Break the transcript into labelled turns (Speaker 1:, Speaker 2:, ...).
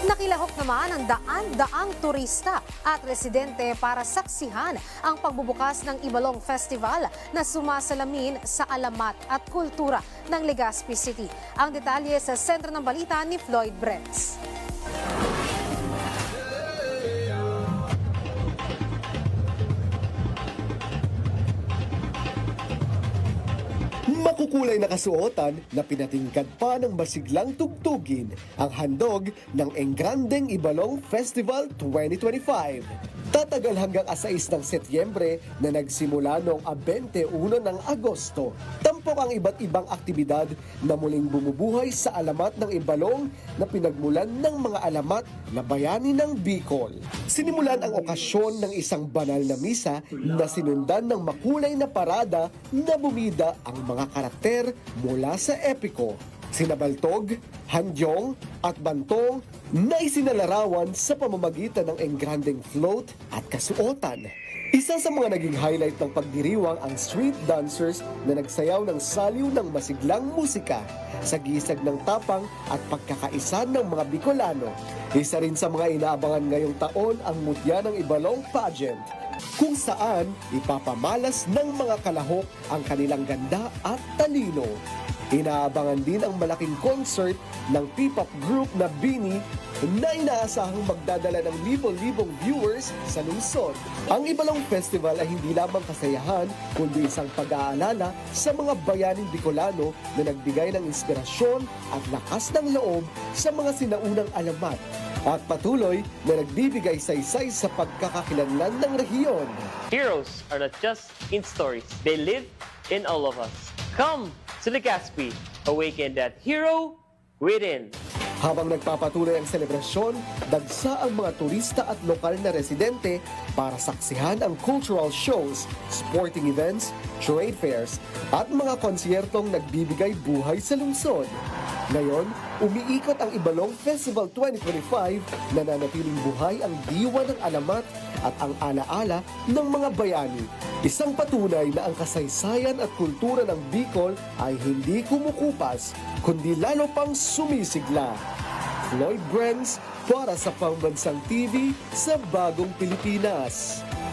Speaker 1: Nakilahok naman ang daan-daang turista at residente para saksihan ang pagbubukas ng Ibalong Festival na sumasalamin sa alamat at kultura ng Legazpi City. Ang detalye sa sentro ng balita ni Floyd Brents.
Speaker 2: Makukulay na kasuotan na pinatingkad pa ng masiglang tugtugin ang handog ng Engrandeng Ibalong Festival 2025. Tatagal hanggang 6 ng Setyembre na nagsimula noong 21 ng Agosto. Tampok ang iba't ibang aktibidad na muling bumubuhay sa alamat ng Ibalong na pinagmulan ng mga alamat na bayani ng Bicol. Sinimulan ang okasyon ng isang banal na misa na sinundan ng makulay na parada na bumida ang mga karakter mula sa epiko. Sina Baltog, Handyong at Bantong na isinalarawan sa pamamagitan ng Engrandeng float at kasuotan. Isa sa mga naging highlight ng pagdiriwang ang street dancers na nagsayaw ng saliw ng masiglang musika sa gisag ng tapang at pagkakaisa ng mga Bicolano. Isa rin sa mga inaabangan ngayong taon ang Mutya ng Ibalong pageant, kung saan ipapamalas ng mga kalahok ang kanilang ganda at talino. Inaabangan din ang malaking concert ng P-pop group na BINI na inaasahang magdadala ng libo-libong viewers sa lungsod. Ang Ibalong Festival ay hindi lamang kasayahan kundi isang pag-aalala sa mga bayaning Bicolano na nagbigay ng inspirasyon at lakas ng loob sa mga sinaunang alamat at patuloy na nagbibigay saysay sa pagkakakilanlan ng rehiyon.
Speaker 3: Heroes are not just in stories, they live in all of us. Come to Legazpi, awaken that hero within.
Speaker 2: Habang nagpapatuloy ang selebrasyon, dagsa ang mga turista at lokal na residente para saksihan ang cultural shows, sporting events, trade fairs at mga konsyertong nagbibigay buhay sa lungsod. Ngayon, umiikot ang Ibalong Festival 2025 na nanatiling buhay ang diwa ng alamat at ang alaala ng mga bayani. Isang patunay na ang kasaysayan at kultura ng Bicol ay hindi kumukupas, kundi lalo pang sumisigla. Floyd Brents para sa Pambansang TV sa Bagong Pilipinas.